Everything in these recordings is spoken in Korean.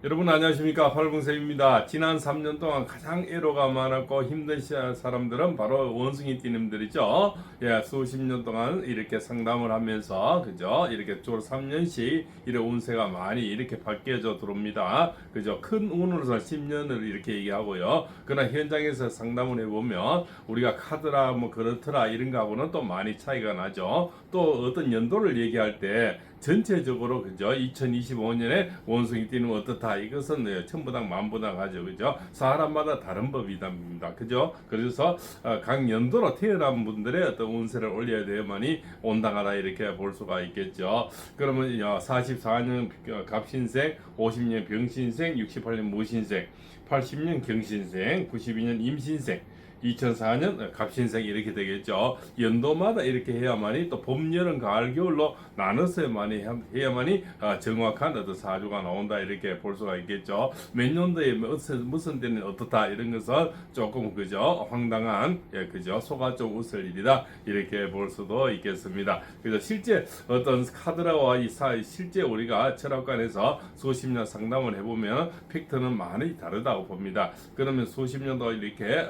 여러분 안녕하십니까, 팔공쌤입니다. 지난 3년 동안 가장 애로가 많았고 힘든 사람들은 바로 원숭이 띠님들이죠. 예, 수십 년 동안 이렇게 상담을 하면서 그죠, 이렇게 주 3년씩 이런 운세가 많이 이렇게 바뀌어져 들어옵니다. 그죠, 큰 운으로서 10년을 이렇게 얘기하고요. 그러나 현장에서 상담을 해보면 우리가 카드라 뭐 그렇더라 이런 거하고는 또 많이 차이가 나죠. 또 어떤 연도를 얘기할 때 전체적으로 그죠, 2025년에 원숭이 띠는 어떻다, 이것은 천부당 만부당 하죠. 그죠, 사람마다 다른 법이답니다. 그죠. 그래서 각 연도로 태어난 분들의 어떤 운세를 올려야 되어만이 온당하다 이렇게 볼 수가 있겠죠. 그러면 44년 갑신생, 50년 병신생, 68년 무신생, 80년 경신생, 92년 임신생, 2004년 갑신생 이렇게 되겠죠. 연도마다 이렇게 해야만이 또 봄, 여름, 가을, 겨울로 나눠서만이 해야만이 정확한 어떤 사주가 나온다 이렇게 볼 수가 있겠죠. 몇 년도에 무슨 때는 어떻다 이런 것은 조금 그죠, 황당한 그죠, 소가 좀 웃을 일이다 이렇게 볼 수도 있겠습니다. 그래서 실제 어떤 카드라와 실제 우리가 철학관에서 수십 년 상담을 해보면 팩트는 많이 다르다고 봅니다. 그러면 수십 년도 이렇게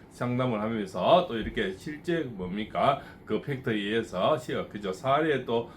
상담을 하면서 또 이렇게 실제 뭡니까 그 팩터에 의해서 그죠, 사례에 또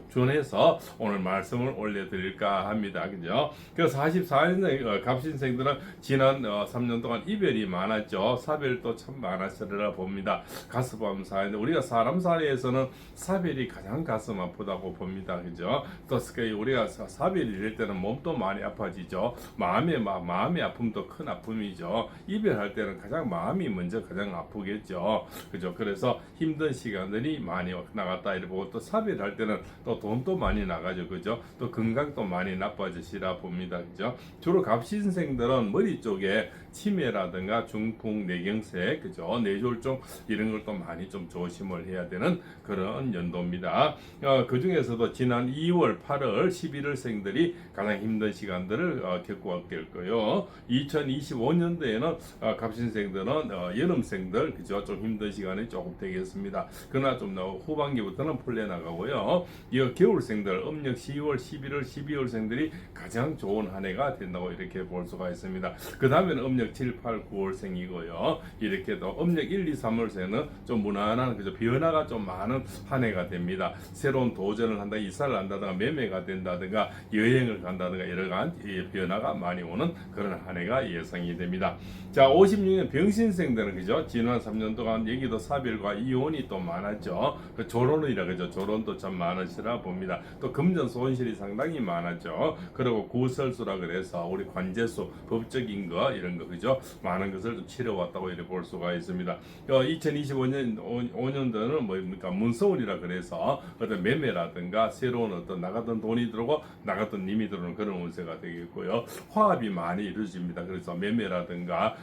준해서 오늘 말씀을 올려드릴까 합니다. 그죠. 그래서 44년생 갑신생들은 지난 3년 동안 이별이 많았죠. 사별도 참 많았으리라 봅니다. 가슴 아프사인데 우리가 사람 사례에서는 사별이 가장 가슴 아프다고 봅니다. 그죠. 또 우리가 사별이 이럴 때는 몸도 많이 아파지죠. 마음의 아픔도 큰 아픔이죠. 이별할 때는 가장 마음이 먼저 가장 아프겠죠. 그죠. 그래서 힘든 시간들이 많이 나갔다 이렇게 보고, 또 사별할 때는 또 돈도 많이 나가죠. 그죠. 또 건강도 많이 나빠지시라 봅니다. 그죠. 주로 갑신생들은 머리 쪽에 치매라든가 중풍, 뇌경색, 그죠, 뇌졸중 이런 걸 또 많이 좀 조심을 해야 되는 그런 연도입니다. 그 중에서도 지난 2월, 8월, 11월 생들이 가장 힘든 시간들을 겪어왔을 거예요. 2025년도에는 갑신생들은 여름생들 그죠, 좀 힘든 시간이 조금 되겠습니다. 그러나 좀 후반기부터는 풀려나가고요. 이 겨울생들 음력 10월, 11월, 12월생들이 가장 좋은 한 해가 된다고 이렇게 볼 수가 있습니다. 그 다음에는 음력 7, 8, 9월생이고요. 이렇게 또 음력 1, 2, 3월생은 좀 무난한 그죠, 변화가 좀 많은 한 해가 됩니다. 새로운 도전을 한다, 이사를 한다든가 매매가 된다든가 여행을 간다든가 여러 가지 변화가 많이 오는 그런 한 해가 예상이 됩니다. 자, 56년 병신생들은 그죠, 지난 3년 동안 여기도 사별과 이혼이 또 많았죠. 그 조론이라 그죠, 조론도 참 많으시라 봅니다. 또 금전 손실이 상당히 많았죠. 그리고 구설수라 그래서 우리 관제수, 법적인 거 이런 거 그죠, 많은 것을 좀 치러왔다고 이렇게 볼 수가 있습니다. 2025년 5년도는 뭡니까 문서운이라 그래서 어떤 매매라든가 새로운 어떤 나갔던 돈이 들어오고 나갔던 님이 들어오는 그런 운세가 되겠고요. 화합이 많이 이루어집니다. 그래서 매매라든가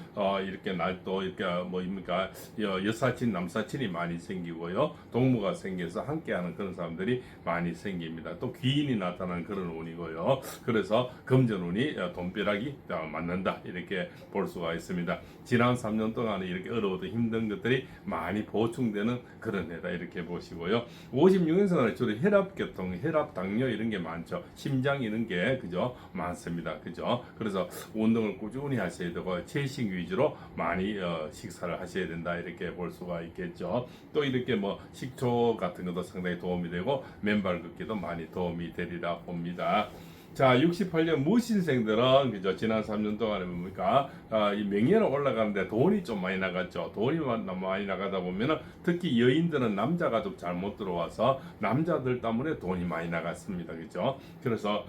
이렇게 날도 이렇게 뭐입니까 여사친 남사친이 많이 생기고요. 동무가 생겨서 함께하는 그런 사람들이 많이 생깁니다. 또 귀인이 나타나는 그런 운이고요. 그래서 금전운이 돈벼락이 맞는다 이렇게 볼 수가 있습니다. 지난 3년 동안 이렇게 어려웠던 힘든 것들이 많이 보충되는 그런 해다 이렇게 보시고요. 56년생은 주로 혈압교통, 혈압당뇨 이런 게 많죠. 심장 이런 게 그죠 많습니다. 그죠. 그래서 운동을 꾸준히 하셔야 되고 채식 위주로 많이 식사를 하셔야 된다 이렇게 볼 수가 있겠죠. 또 이렇게 뭐 식초 같은 것도 상당히 도움이 되고 맨발 걷기도 많이 도움이 되리라 봅니다. 자, 68년 무신생들은 그죠, 지난 3년 동안에 뭡니까 이 명예는 올라가는데 돈이 좀 많이 나갔죠. 돈이 많이 나가다 보면은 특히 여인들은 남자가 좀 잘못 들어와서 남자들 때문에 돈이 많이 나갔습니다. 그죠. 그래서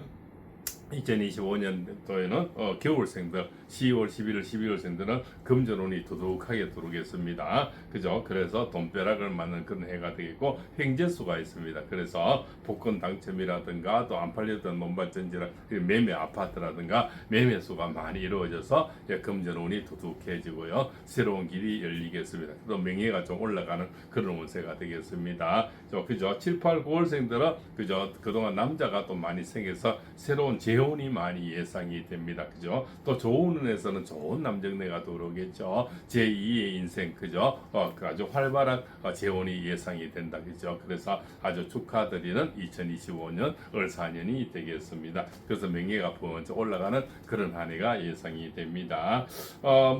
2025년도에는 겨울생들 10월, 11월, 12월생들은 금전운이 두둑하게 들어오겠습니다. 그죠? 그래서 돈벼락을 맞는 그런 해가 되겠고 횡재수가 있습니다. 그래서 복권 당첨이라든가 또 안 팔렸던 논밭전지라 매매 아파트라든가 매매수가 많이 이루어져서 금전운이 두둑해지고요. 새로운 길이 열리겠습니다. 또 명예가 좀 올라가는 그런 운세가 되겠습니다. 그죠? 7, 8, 9월생들은 그죠? 그동안 남자가 또 많이 생겨서 새로운 재혼이 많이 예상이 됩니다. 그죠? 또 좋은 운에서는 좋은 남정네가 들어오겠죠. 제2의 인생, 그죠? 그 아주 활발한 재혼이 예상이 된다. 그죠? 그래서 아주 축하드리는 2025년 을사년이 되겠습니다. 그래서 명예가 먼저 올라가는 그런 한 해가 예상이 됩니다.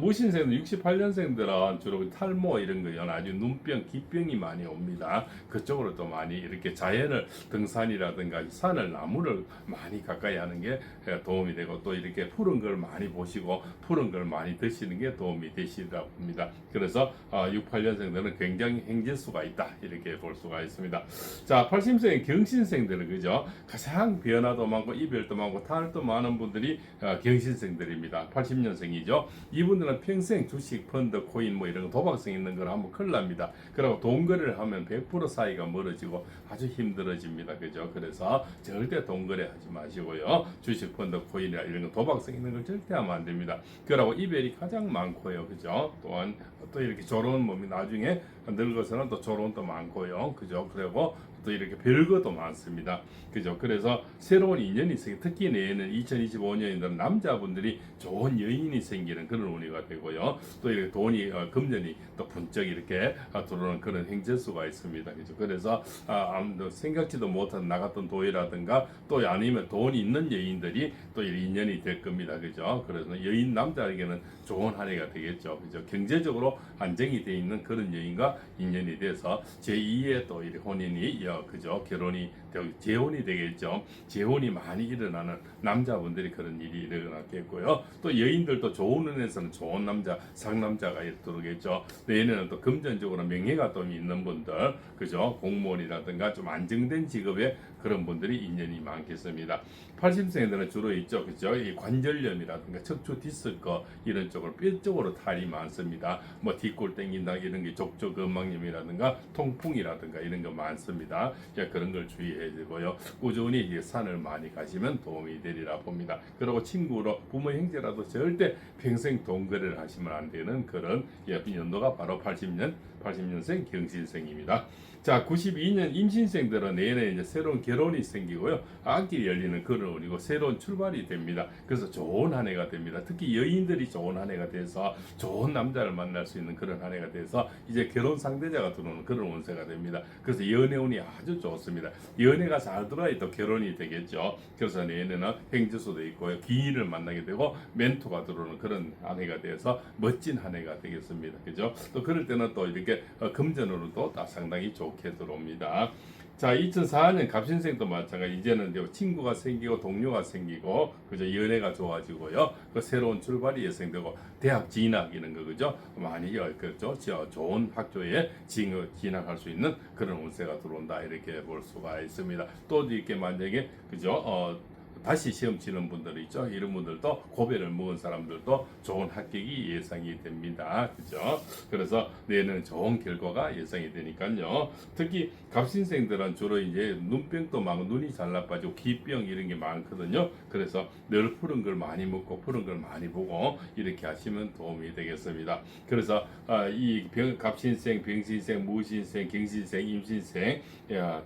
무신생 68년생들은 주로 탈모 이런 거요. 아주 눈병, 기병이 많이 옵니다. 그쪽으로 또 많이 이렇게 자연을 등산이라든가 산을 나무를 많이 가까이 하는 게 도움이 되고 또 이렇게 푸른 걸 많이 보시고 푸른 걸 많이 드시는 게 도움이 되시리라고 봅니다. 그래서 68년생들은 굉장히 행재수가 있다 이렇게 볼 수가 있습니다. 자, 80생 경신생들은 그죠? 가장 변화도 많고 이별도 많고 탈도 많은 분들이 경신생들입니다. 80년생이죠. 이분들은 평생 주식, 펀드, 코인 뭐 이런 도박성 있는 걸 하면 큰일 납니다. 그리고 돈 거래를 하면 100% 사이가 멀어지고 아주 힘들어집니다. 그죠? 그래서 절대 돈 거래하지 마시고요. 주식, 펀드, 코인이나 이런 거 도박성 있는 걸 절대 하면 안 됩니다. 그리고 이별이 가장 많고요. 그죠? 또한 또 이렇게 조론 몸이 나중에 늙어서는 또 조론도 많고요. 그죠? 그리고 또 이렇게 별거도 많습니다. 그죠? 그래서 새로운 인연이 생기, 특히 내에는 2025년에는 남자분들이 좋은 여인이 생기는 그런 운이가 되고요. 또 이렇게 돈이 금전이 또 분쩍 이렇게 들어오는 그런 행재수가 있습니다. 그죠? 그래서 아무도 생각지도 못한 나갔던 도이라든가 또 아니면 돈이 있는 여인들이 또 인연이 될 겁니다. 그죠? 그래서 여인 남자에게는 좋은 한 해가 되겠죠. 그죠? 경제적으로 안정이 돼 있는 그런 여인과 인연이 돼서 제2의 또 이 혼인이 그죠? 결혼이 되고 재혼이 되겠죠. 재혼이 많이 일어나는 남자분들이 그런 일이 일어났겠고요. 또 여인들도 좋은 운에서는 좋은 남자, 상남자가 들어오겠죠. 내년에는 또 금전적으로 명예가 좀 있는 분들, 그죠? 공무원이라든가 좀 안정된 직업에 그런 분들이 인연이 많겠습니다. 80세들은 주로 있죠, 그죠? 이 관절염이라든가 척추 디스크 이런 쪽으로 뼈 쪽으로 탈이 많습니다. 뭐 뒷골 땡긴다 이런 게 족저근막염이라든가 통풍이라든가 이런 거 많습니다. 그런 걸 주의해야 되고요. 꾸준히 산을 많이 가시면 도움이 되리라 봅니다. 그리고 친구로 부모 형제라도 절대 평생 동거래를 하시면 안 되는 그런 연도가 바로 80년생 경신생입니다. 자, 92년 임신생들은 내년에 이제 새로운 결혼이 생기고요. 악기 열리는 그런 운이고 새로운 출발이 됩니다. 그래서 좋은 한 해가 됩니다. 특히 여인들이 좋은 한 해가 돼서 좋은 남자를 만날 수 있는 그런 한 해가 돼서 이제 결혼 상대자가 들어오는 그런 운세가 됩니다. 그래서 연애 운이 아주 좋습니다. 연애가 잘 들어야 또 결혼이 되겠죠. 그래서 내년에는 행주수도 있고요. 기인을 만나게 되고 멘토가 들어오는 그런 한 해가 돼서 멋진 한 해가 되겠습니다. 그죠? 또 그럴 때는 또 이렇게 금전으로도 상당히 좋게 들어옵니다. 자, 2004년 갑신생도 마찬가지. 이제는 이제 친구가 생기고 동료가 생기고 그죠? 연애가 좋아지고요. 그 새로운 출발이 예상되고 대학 진학 이런 거 그죠? 많이 그죠? 좋은 학교에 진학할 수 있는 그런 운세가 들어온다 이렇게 볼 수가 있습니다. 또 이렇게 만약에 그죠? 다시 시험 치는 분들 있죠. 이런 분들도 고배를 먹은 사람들도 좋은 합격이 예상이 됩니다. 그죠? 그래서 내년은 좋은 결과가 예상이 되니까요. 특히 갑신생들은 주로 이제 눈병도 많고 눈이 잘 나빠지고 기병 이런 게 많거든요. 그래서 늘 푸른 걸 많이 먹고 푸른 걸 많이 보고 이렇게 하시면 도움이 되겠습니다. 그래서 이 갑신생, 병신생, 무신생, 경신생, 임신생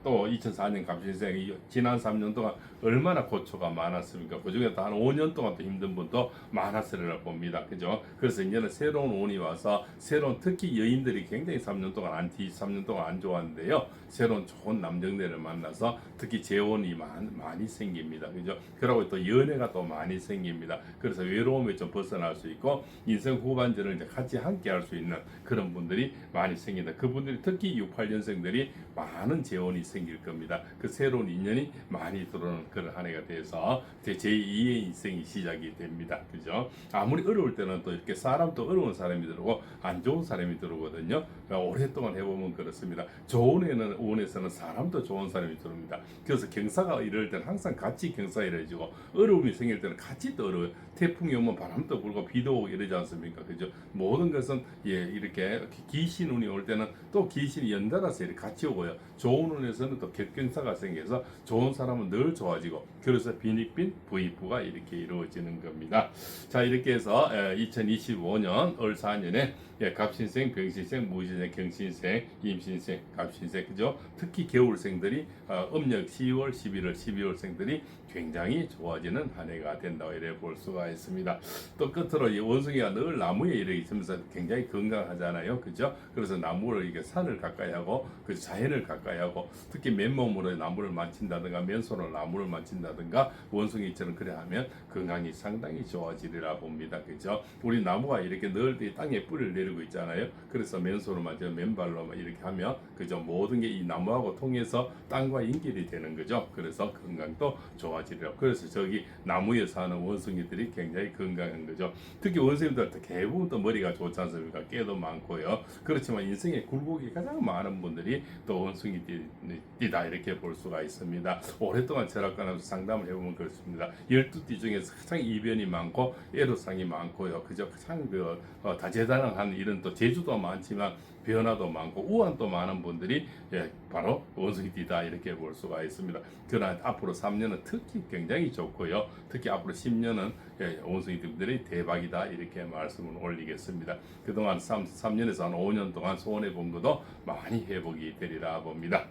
또 2004년 갑신생 지난 3년 동안 얼마나 고초가 많았습니까? 그 중에 한 5년 동안 또 힘든 분도 많았으리라 봅니다. 그죠? 그래서 이제는 새로운 운이 와서 새로운 특히 여인들이 굉장히 3년 동안 3년 동안 안 좋았는데요. 새로운 좋은 남정네를 만나서 특히 재혼이 많이 생깁니다. 그죠? 그리고 또 연애가 또 많이 생깁니다. 그래서 외로움에 좀 벗어날 수 있고 인생 후반전을 이제 같이 함께 할 수 있는 그런 분들이 많이 생긴다. 그분들이 특히 68년생들이 많은 재혼이 생길 겁니다. 그 새로운 인연이 많이 들어오는 그런 한 해가 돼서 제2의 인생이 시작이 됩니다. 그죠? 아무리 어려울 때는 또 이렇게 사람도 어려운 사람이 들어오고 안 좋은 사람이 들어오거든요. 오랫동안 해보면 그렇습니다. 좋은 운에서는 사람도 좋은 사람이 들어옵니다. 그래서 경사가 이럴 때는 항상 같이 경사 이루어지고 어려움이 생길 때는 같이 또 어려워요. 태풍이 오면 바람도 불고 비도 오고 이러지 않습니까? 그죠? 모든 것은 이렇게 귀신 운이 올 때는 또 귀신이 연달아서 이렇게 같이 오고요. 좋은 운에서는 또 격경사가 생겨서 좋은 사람은 늘 좋아요. 좋아지고 그래서 빈익빈 부익부가 이렇게 이루어지는 겁니다. 자 이렇게 해서 2025년 올 4년에 갑신생, 병신생, 무신생, 경신생, 임신생, 갑신생 그죠? 특히 겨울생들이 음력 10월, 11월, 12월생들이 굉장히 좋아지는 한 해가 된다고 이래 볼 수가 있습니다. 또 끝으로 이 원숭이가 늘 나무에 이렇게 있으면서 굉장히 건강하잖아요, 그죠? 그래서 나무를 이게 산을 가까이 하고 그 자연을 가까이 하고 특히 맨몸으로 나무를 만진다든가 맨손으로 나무를 만진다든가 원숭이처럼 그래 하면 건강이 상당히 좋아지리라 봅니다, 그죠? 우리 나무가 이렇게 늘 이 땅에 뿌리를 내리고 있잖아요. 그래서 맨손으로 만지고 맨발로 이렇게 하면 그죠? 모든 게 이 나무하고 통해서 땅과 연결이 되는 거죠. 그래서 건강도 좋아지리라. 그래서 저기 나무에 사는 원숭이들이 굉장히 건강한 거죠. 특히 원숭이들 대부분 또 머리가 좋지 않습니까? 깨도 많고요. 그렇지만 인생에 굴곡이 가장 많은 분들이 또 원숭이띠다 이렇게 볼 수가 있습니다. 오랫동안 철학관에서 상담을 해보면 그렇습니다. 12띠 중에서 가장 이변이 많고 애로사항이 많고요. 그저 가장 다재다능한 이런 또 재주도 많지만 변화도 많고 우환도 많은 분들이 바로 원숭이띠다 이렇게 볼 수가 있습니다. 그러나 앞으로 3년은 특히 굉장히 좋고요. 특히 앞으로 10년은 원숭이띠들이 대박이다 이렇게 말씀을 올리겠습니다. 그동안 3년에서 한 5년 동안 소원해 본 것도 많이 회복이 되리라 봅니다.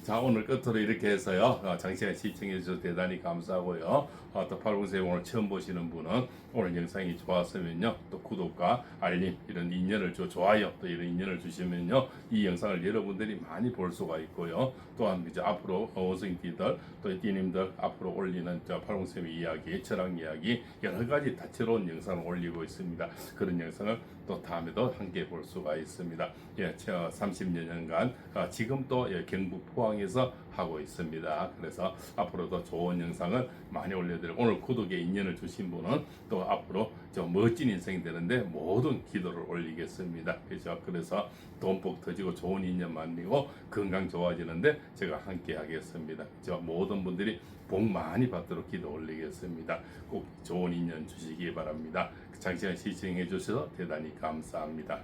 자 오늘 끝으로 이렇게 해서요 장시간 시청해 주셔서 대단히 감사하고요. 또 팔공생 오늘 처음 보시는 분은 오늘 영상이 좋았으면요 또 구독과 알림 이런 인연을 좋아요 또 이런 인연을 주시면요 이 영상을 여러분들이 많이 볼 수가 있고요. 또한 이제 앞으로 원숭이띠들 또 띠님들 앞으로 올리는 팔공생의 이야기 철학 이야기 여러 가지 다채로운 영상을 올리고 있습니다. 그런 영상을 또 다음에도 함께 볼 수가 있습니다. 30년간 지금 또 경북 포항에서 하고 있습니다. 그래서 앞으로도 좋은 영상을 많이 올려드리고 오늘 구독에 인연을 주신 분은 또 앞으로 좀 멋진 인생이 되는데 모든 기도를 올리겠습니다. 그죠? 그래서 돈복 터지고 좋은 인연 만들고 건강 좋아지는데 제가 함께 하겠습니다. 그죠? 모든 분들이 복 많이 받도록 기도 올리겠습니다. 꼭 좋은 인연 주시기 바랍니다. 장시간 시청해 주셔서 대단히 감사합니다.